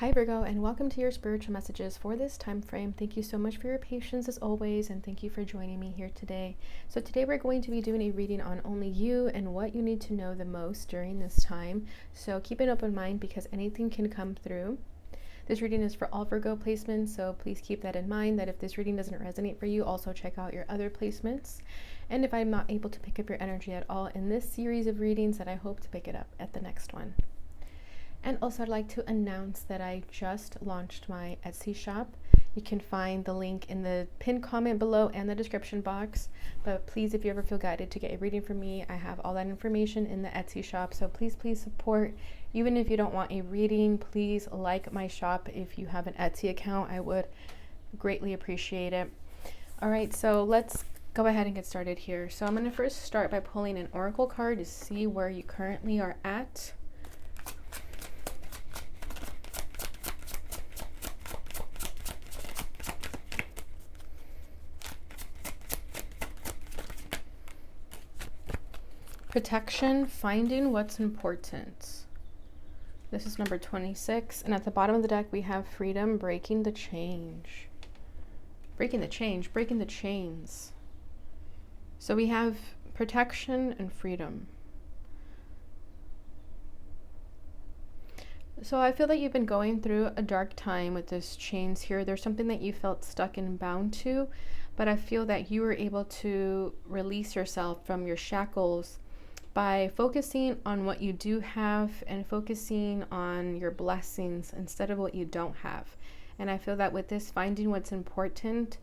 Hi Virgo, and welcome to your spiritual messages for this time frame. Thank you so much for your patience as always, and thank you for joining me here today. So today we're going to be doing a reading on only you and what you need to know the most during this time. So keep an open mind because anything can come through. This reading is for all Virgo placements, so please keep that in mind that if this reading doesn't resonate for you, also check out your other placements. And if I'm not able to pick up your energy at all in this series of readings, then I hope to pick it up at the next one. And also I'd like to announce that I just launched my Etsy shop. You can find the link in the pinned comment below and the description box. But please, if you ever feel guided to get a reading from me, I have all that information in the Etsy shop. So please support. Even if you don't want a reading, please like my shop. If you have an Etsy account, I would greatly appreciate it. All right, so let's go ahead and get started here. So I'm going to first start by pulling an oracle card to see where you currently are at. Protection, finding what's important. This is number 26. And at the bottom of the deck, we have freedom, breaking the change. Breaking the change, breaking the chains. So we have protection and freedom. So I feel that you've been going through a dark time with this chains here. There's something that you felt stuck and bound to, but I feel that you were able to release yourself from your shackles by focusing on what you do have and focusing on your blessings instead of what you don't have. And I feel that with this finding what's important,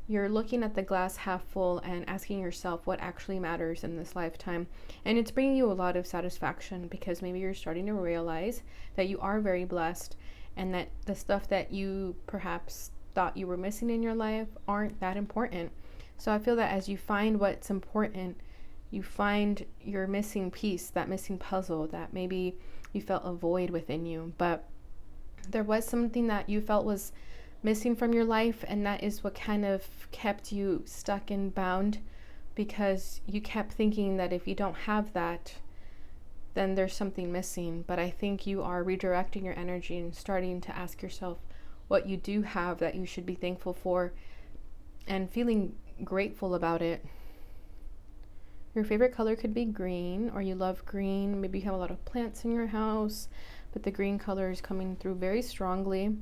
you're looking at the glass half full and asking yourself what actually matters in this lifetime. And it's bringing you a lot of satisfaction because maybe you're starting to realize that you are very blessed and that the stuff that you perhaps thought you were missing in your life aren't that important. So I feel that as you find what's important, you find your missing piece, that missing puzzle that maybe you felt a void within you, but there was something that you felt was missing from your life, and that is what kind of kept you stuck and bound, because you kept thinking that if you don't have that, then there's something missing. But I think you are redirecting your energy and starting to ask yourself what you do have that you should be thankful for and feeling grateful about it. Your favorite color could be green, or you love green. Maybe you have a lot of plants in your house, but the green color is coming through very strongly.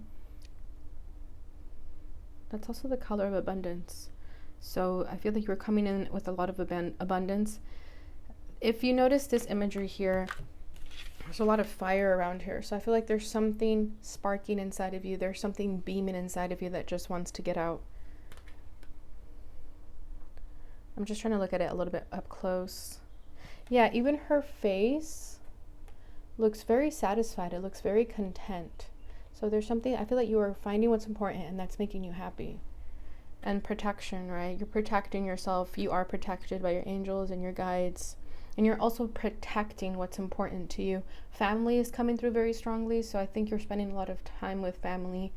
That's also the color of abundance. So I feel like you're coming in with a lot of abundance. If you notice this imagery here, there's a lot of fire around here. So I feel like there's something sparking inside of you. There's something beaming inside of you that just wants to get out. I'm just trying to look at it a little bit up close. Yeah, even her face looks very satisfied. It looks very content. So there's something, I feel like you are finding what's important and that's making you happy. And protection, right? You're protecting yourself. You are protected by your angels and your guides. And you're also protecting what's important to you. Family is coming through very strongly. So I think you're spending a lot of time with family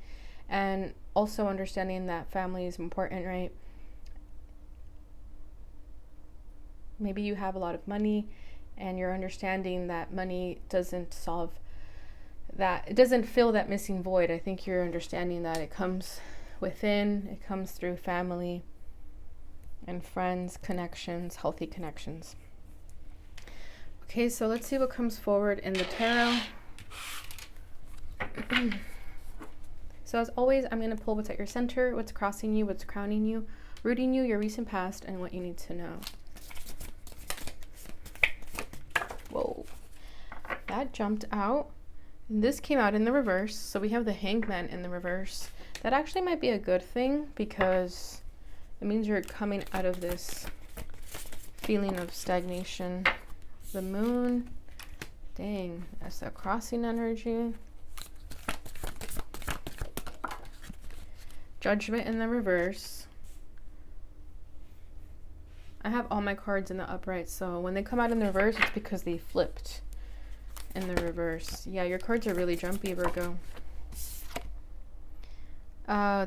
and also understanding that family is important, right? Maybe you have a lot of money and you're understanding that money doesn't solve that. It doesn't fill that missing void. I think you're understanding that it comes within, it comes through family and friends, connections, healthy connections. Okay, so let's see what comes forward in the tarot. So as always, I'm going to pull what's at your center, what's crossing you, what's crowning you, rooting you, your recent past, and what you need to know. Whoa, that jumped out. This came out in the reverse, so we have the Hanged Man in the reverse. That actually might be a good thing because it means you're coming out of this feeling of stagnation. The Moon, dang, that's a crossing energy. Judgment in the reverse. I have all my cards in the upright, so when they come out in the reverse, it's because they flipped in the reverse. Yeah, your cards are really jumpy, Virgo.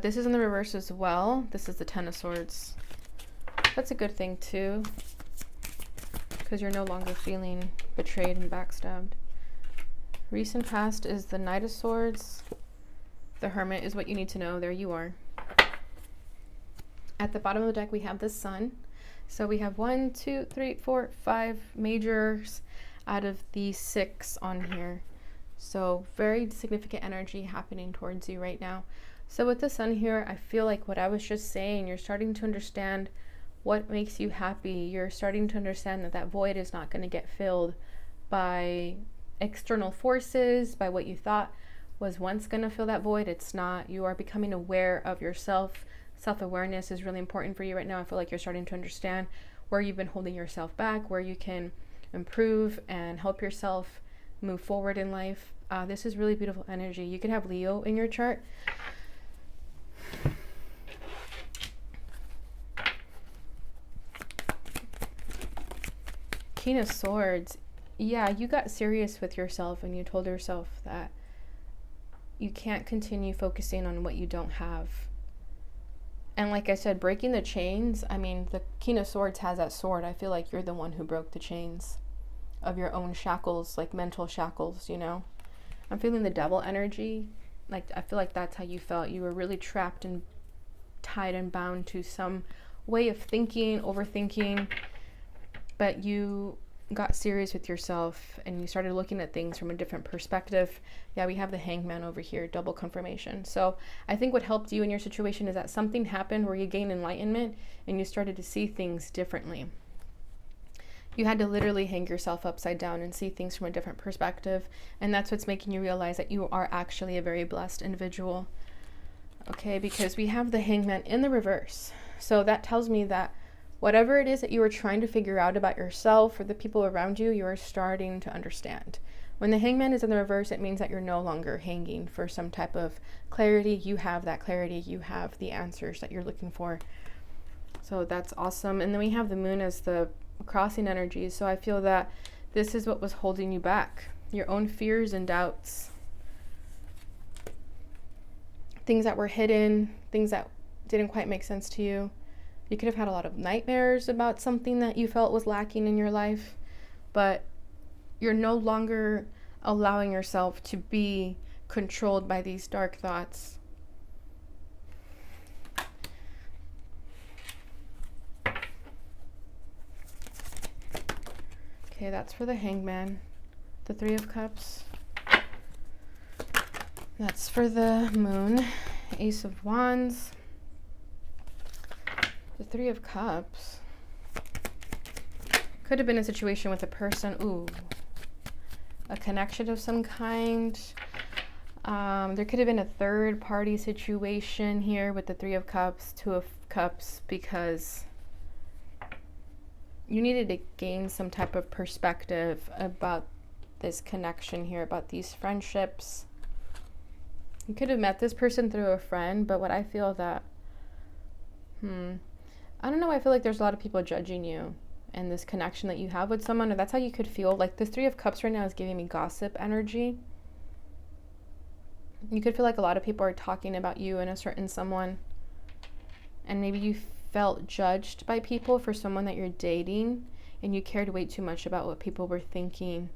This is in the reverse as well. This is the Ten of Swords. That's a good thing too, because you're no longer feeling betrayed and backstabbed. Recent past is the Knight of Swords. The Hermit is what you need to know. There you are. At the bottom of the deck, we have the Sun. So we have 1, 2, 3, 4, 5 majors out of the 6 on here. So very significant energy happening towards you right now. So with the Sun here, I feel like what I was just saying, you're starting to understand what makes you happy. You're starting to understand that that void is not going to get filled by external forces, by what you thought was once going to fill that void. It's not. You are becoming aware of yourself. Self-awareness is really important for you right now. I feel like you're starting to understand where you've been holding yourself back, where you can improve and help yourself move forward in life. This is really beautiful energy. You could have Leo in your chart. King of Swords. Yeah, you got serious with yourself and you told yourself that you can't continue focusing on what you don't have. And like I said, breaking the chains, I mean, the King of Swords has that sword. I feel like you're the one who broke the chains of your own shackles, like mental shackles, you know? I'm feeling the Devil energy. Like, I feel like that's how you felt. You were really trapped and tied and bound to some way of thinking, overthinking, but you got serious with yourself and you started looking at things from a different perspective. Yeah, we have the Hangman over here, double confirmation. So I think what helped you in your situation is that something happened where you gained enlightenment and you started to see things differently. You had to literally hang yourself upside down and see things from a different perspective, and that's what's making you realize that you are actually a very blessed individual. Okay, because we have the Hangman in the reverse. So that tells me that whatever it is that you were trying to figure out about yourself or the people around you, you are starting to understand. When the Hangman is in the reverse, it means that you're no longer hanging for some type of clarity. You have that clarity. You have the answers that you're looking for. So that's awesome. And then we have the Moon as the crossing energy. So I feel that this is what was holding you back. Your own fears and doubts. Things that were hidden, things that didn't quite make sense to you. You could have had a lot of nightmares about something that you felt was lacking in your life, but you're no longer allowing yourself to be controlled by these dark thoughts. Okay, that's for the Hangman. The Three of Cups. That's for the Moon. Ace of Wands. The Three of Cups. Could have been a situation with a person. Ooh. A connection of some kind. There could have been a third party situation here with the Three of Cups, Two of Cups, because you needed to gain some type of perspective about this connection here, about these friendships. You could have met this person through a friend, but what I feel that, I don't know, I feel like there's a lot of people judging you and this connection that you have with someone, or that's how you could feel. Like the Three of Cups right now is giving me gossip energy. You could feel like a lot of people are talking about you and a certain someone, and maybe you felt judged by people for someone that you're dating, and you cared way too much about what people were thinking.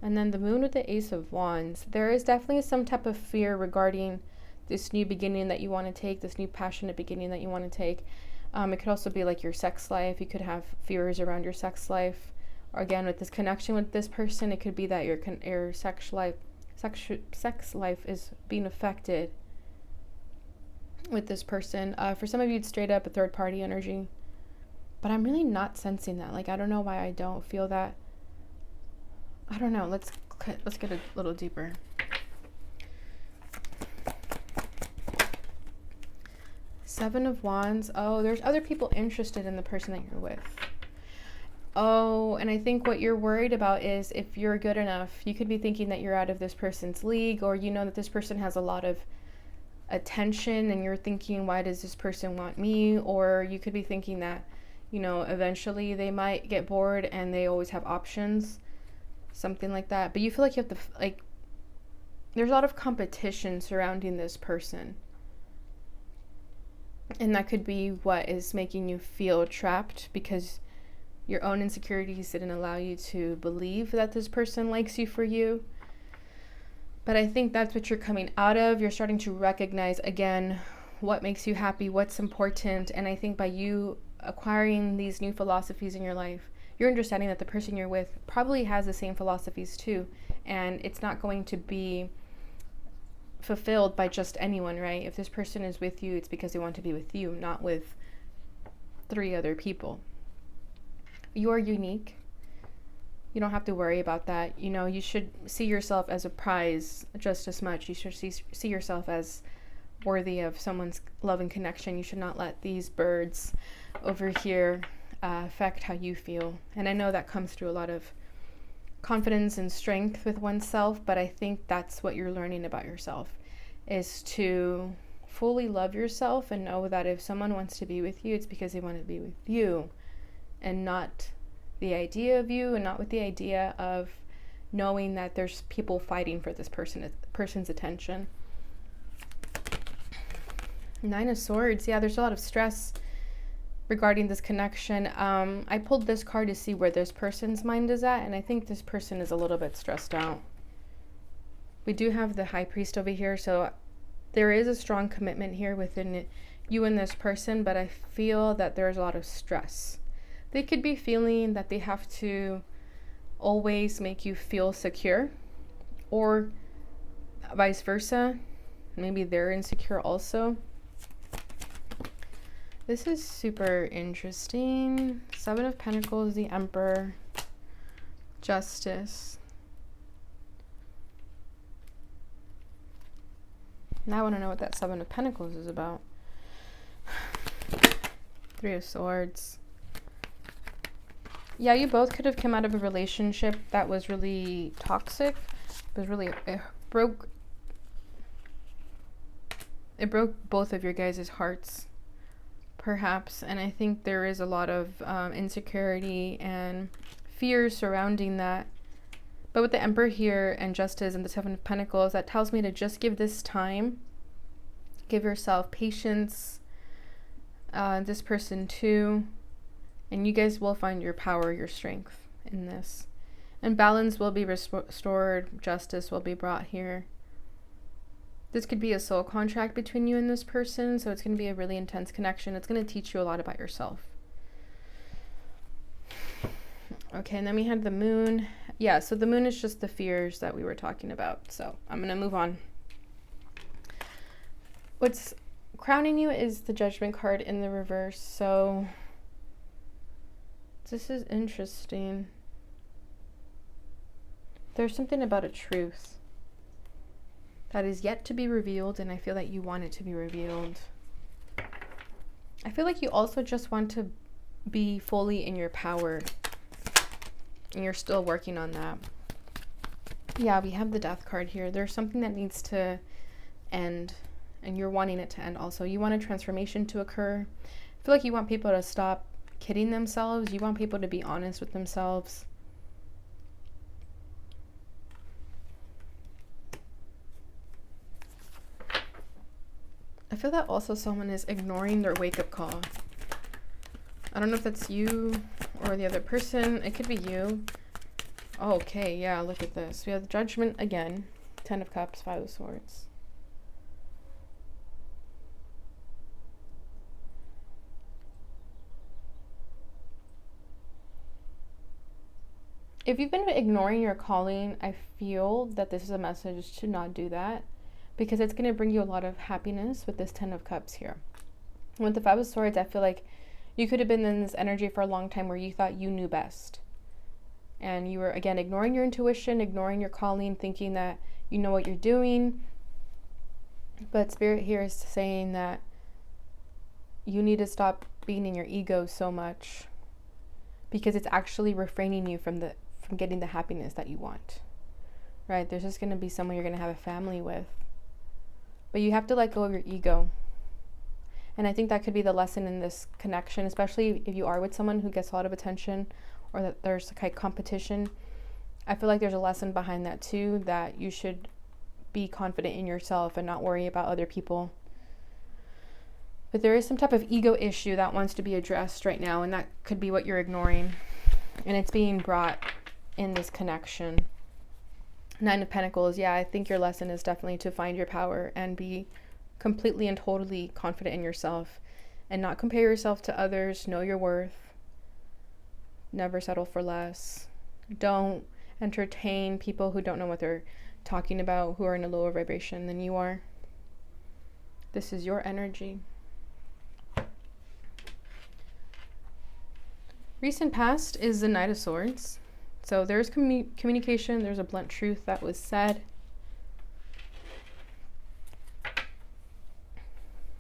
And then the Moon with the Ace of Wands. There is definitely some type of fear regarding this new beginning that you want to take, this new passionate beginning that you want to take. It could also be like your sex life. You could have fears around your sex life. Or again, with this connection with this person, it could be that your sex life is being affected with this person. For some of you, it's straight up a third party energy. But I'm really not sensing that. Like, I don't know why I don't feel that. I don't know. Let's get a little deeper. Seven of Wands. Oh, there's other people interested in the person that you're with. Oh, and I think what you're worried about is if you're good enough. You could be thinking that you're out of this person's league, or you know that this person has a lot of attention and you're thinking, why does this person want me? Or you could be thinking that, you know, eventually they might get bored and they always have options. Something like that. But you feel like you have to, like, there's a lot of competition surrounding this person. And that could be what is making you feel trapped, because Your own insecurities didn't allow you to believe that this person likes you for you. But I think that's what you're coming out of. You're starting to recognize, again, what makes you happy, what's important. And I think by you acquiring these new philosophies in your life, you're understanding that the person you're with probably has the same philosophies too. And it's not going to be fulfilled by just anyone, right? If this person is with you, it's because they want to be with you, not with 3 other people. You are unique. You don't have to worry about that. You know, you should see yourself as a prize just as much. You should see yourself as worthy of someone's love and connection. You should not let these birds over here affect how you feel. And I know that comes through a lot of confidence and strength with oneself, but I think that's what you're learning about yourself, is to fully love yourself and know that if someone wants to be with you, it's because they want to be with you and not the idea of you, and not with the idea of knowing that there's people fighting for this person's attention. 9 of Swords. Yeah, there's a lot of stress regarding this connection. I pulled this card to see where this person's mind is at, and I think this person is a little bit stressed out. We do have the High Priest over here, so there is a strong commitment here within you and this person, but I feel that there's a lot of stress. They could be feeling that they have to always make you feel secure, or vice versa. Maybe they're insecure also. This is super interesting. 7 of Pentacles, the Emperor, Justice. Now I want to know what that 7 of Pentacles is about. 3 of Swords. Yeah, you both could have come out of a relationship that was really toxic. It broke both of your guys' hearts, perhaps. And I think there is a lot of insecurity and fear surrounding that. But with the Emperor here and Justice and the 7 of Pentacles, that tells me to just give this time. Give yourself patience. This person too. And you guys will find your power, your strength in this. And balance will be restored. Justice will be brought here. This could be a soul contract between you and this person. So it's going to be a really intense connection. It's going to teach you a lot about yourself. Okay, and then we had the Moon. Yeah, so the Moon is just the fears that we were talking about. So I'm going to move on. What's crowning you is the Judgment card in the reverse. So this is interesting. There's something about a truth that is yet to be revealed, and I feel that you want it to be revealed. I feel like you also just want to be fully in your power, and you're still working on that. Yeah, we have the Death card here. There's something that needs to end, and you're wanting it to end also. You want a transformation to occur. I feel like you want people to stop kidding themselves. You want people to be honest with themselves. I feel that also someone is ignoring their wake-up call. I don't know if that's you or the other person. It could be you. Oh, okay, yeah, look at this. We have the Judgment again. 10 of Cups, 5 of Swords. If you've been ignoring your calling, I feel that this is a message to not do that, because it's going to bring you a lot of happiness with this 10 of Cups here. With the 5 of Swords, I feel like you could have been in this energy for a long time where you thought you knew best. And you were, again, ignoring your intuition, ignoring your calling, thinking that you know what you're doing. But Spirit here is saying that you need to stop being in your ego so much, because it's actually refraining you from getting the happiness that you want. Right? There's just going to be someone you're going to have a family with. But you have to let go of your ego. And I think that could be the lesson in this connection, especially if you are with someone who gets a lot of attention, or that there's a competition. I feel like there's a lesson behind that too, that you should be confident in yourself and not worry about other people. But there is some type of ego issue that wants to be addressed right now, and that could be what you're ignoring. And it's being brought in this connection. Nine of Pentacles, yeah, I think your lesson is definitely to find your power and be completely and totally confident in yourself and not compare yourself to others. Know your worth. Never settle for less. Don't entertain people who don't know what they're talking about, who are in a lower vibration than you are. This is your energy. Recent past is the Knight of Swords. So there's communication, there's a blunt truth that was said.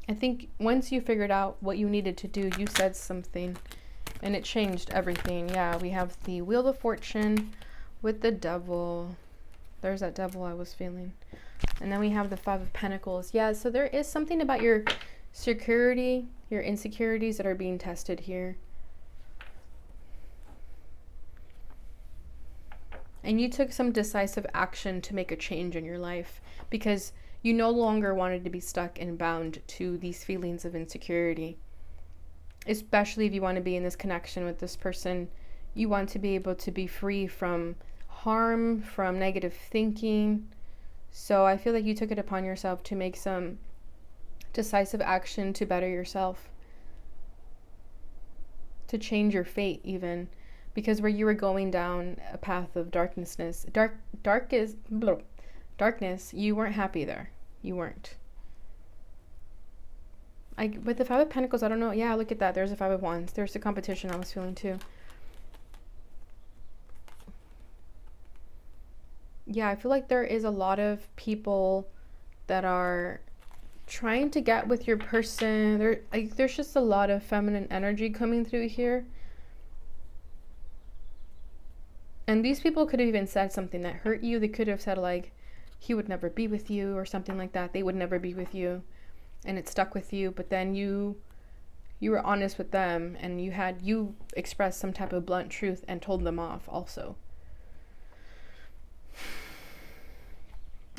I think once you figured out what you needed to do, you said something and it changed everything. Yeah, we have the Wheel of Fortune with the Devil. There's that Devil I was feeling. And then we have the Five of Pentacles. Yeah, so there is something about your security, your insecurities that are being tested here. And you took some decisive action to make a change in your life because you no longer wanted to be stuck and bound to these feelings of insecurity. Especially if you want to be in this connection with this person, you want to be able to be free from harm, from negative thinking. So I feel like you took it upon yourself to make some decisive action to better yourself, to change your fate even. Because where you were going down a path of darkness, you weren't happy there. You weren't. With the Five of Pentacles, I don't know. Yeah, look at that. There's a Five of Wands. There's the competition I was feeling too. Yeah, I feel like there is a lot of people that are trying to get with your person. There's just a lot of feminine energy coming through here. And these people could have even said something that hurt you. They could have said like, he would never be with you or something like that. They would never be with you. And it stuck with you. But then you were honest with them and you expressed some type of blunt truth and told them off also.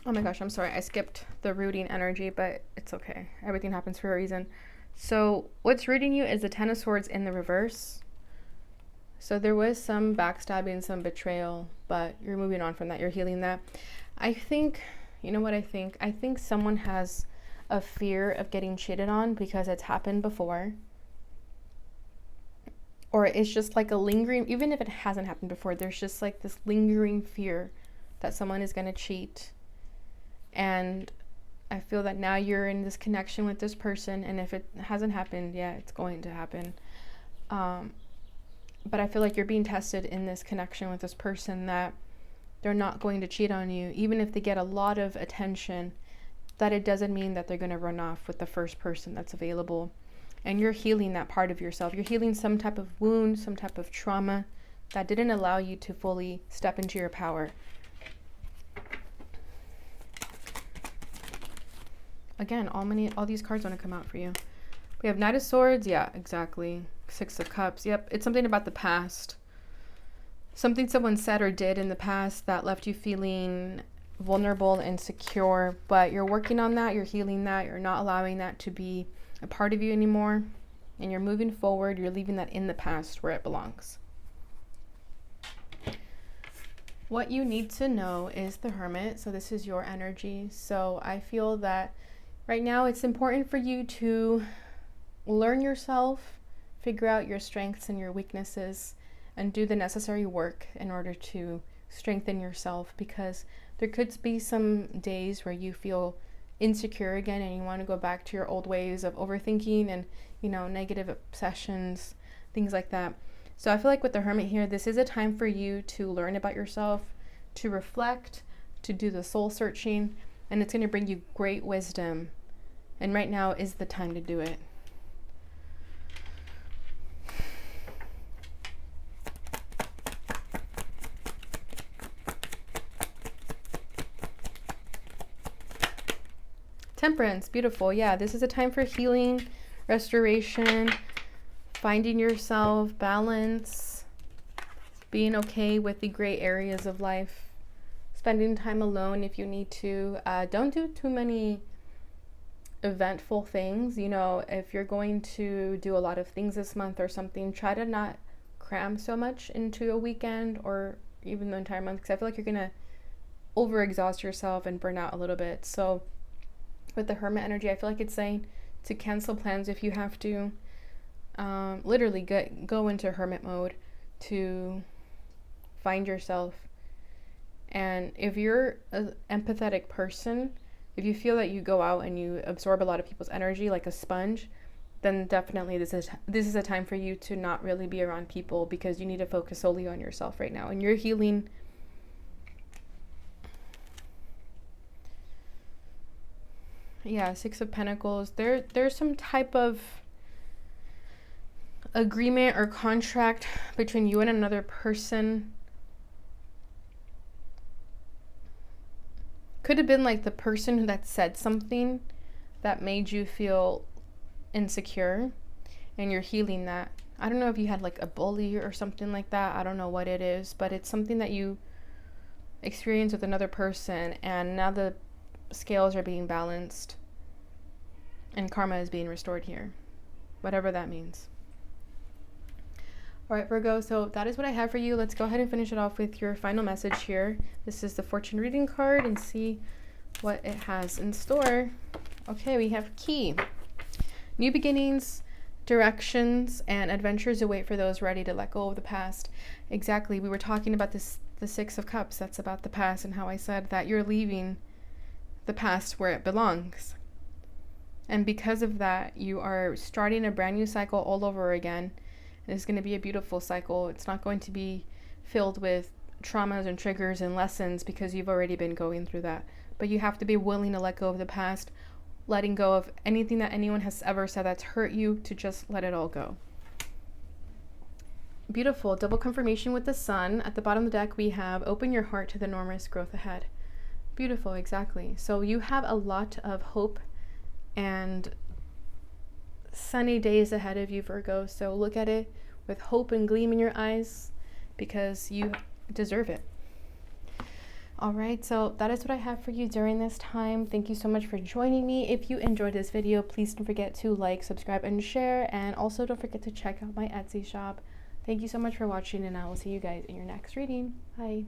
Oh my gosh, I'm sorry. I skipped the rooting energy, but it's okay. Everything happens for a reason. So what's rooting you is the Ten of Swords in the reverse. So there was some backstabbing, some betrayal, but you're moving on from that. You're healing that. I think, you know what I think? I think someone has a fear of getting cheated on because it's happened before. Or it's just like a lingering, even if it hasn't happened before, there's just like this lingering fear that someone is going to cheat. And I feel that now you're in this connection with this person, and if it hasn't happened yet, it's going to happen. But I feel like you're being tested in this connection with this person, that they're not going to cheat on you. Even if they get a lot of attention, that it doesn't mean that they're going to run off with the first person that's available. And you're healing that part of yourself. You're healing some type of wound, some type of trauma that didn't allow you to fully step into your power. Again, all these cards want to come out for you. We have Knight of Swords. Yeah, exactly. Six of Cups. Yep, it's something about the past. Something someone said or did in the past that left you feeling vulnerable and insecure, but you're working on that, you're healing that, you're not allowing that to be a part of you anymore, and you're moving forward, you're leaving that in the past where it belongs. What you need to know is the Hermit. So this is your energy. So I feel that right now it's important for you to learn yourself, figure out your strengths and your weaknesses, and do the necessary work in order to strengthen yourself, because there could be some days where you feel insecure again and you want to go back to your old ways of overthinking and, negative obsessions, things like that. So I feel like with the Hermit here, this is a time for you to learn about yourself, to reflect, to do the soul searching, and it's going to bring you great wisdom. And right now is the time to do it. Temperance, beautiful. Yeah, this is a time for healing, restoration, finding yourself, balance, being okay with the gray areas of life, spending time alone if you need to. Don't do too many eventful things. If you're going to do a lot of things this month or something, try to not cram so much into a weekend or even the entire month, because I feel like you're gonna overexhaust yourself and burn out a little bit. So with the Hermit energy, I feel like it's saying to cancel plans if you have to. Literally go into hermit mode to find yourself. And if you're an empathetic person, if you feel that you go out and you absorb a lot of people's energy like a sponge, then definitely this is a time for you to not really be around people, because you need to focus solely on yourself right now. And you're healing. Yeah, Six of Pentacles. There's some type of agreement or contract between you and another person. Could have been like the person that said something that made you feel insecure, and you're healing that. I don't know if you had like a bully or something like that. I don't know what it is, but it's something that you experienced with another person, and now the scales are being balanced and karma is being restored here, whatever that means. All right, Virgo, so that is what I have for you. Let's go ahead and finish it off with your final message here. This is the fortune reading card, and see what it has in store. Okay, we have key. New beginnings, directions, and adventures await for those ready to let go of the past. Exactly. We were talking about this, the Six of Cups. That's about the past, and how I said that you're leaving the past where it belongs. And because of that, you are starting a brand new cycle all over again. It's going to be a beautiful cycle. It's not going to be filled with traumas and triggers and lessons, because you've already been going through that. But you have to be willing to let go of the past, letting go of anything that anyone has ever said that's hurt you, to just let it all go. Beautiful. Double confirmation with the sun. At the bottom of the deck, we have open your heart to the enormous growth ahead. Beautiful. Exactly. So you have a lot of hope and sunny days ahead of you, Virgo. So look at it with hope and gleam in your eyes, because you deserve it. All right, so that is what I have for you during this time. Thank you so much for joining me. If you enjoyed this video, please don't forget to like, subscribe, and share. And also don't forget to check out my Etsy shop. Thank you so much for watching, and I will see you guys in your next reading. Bye.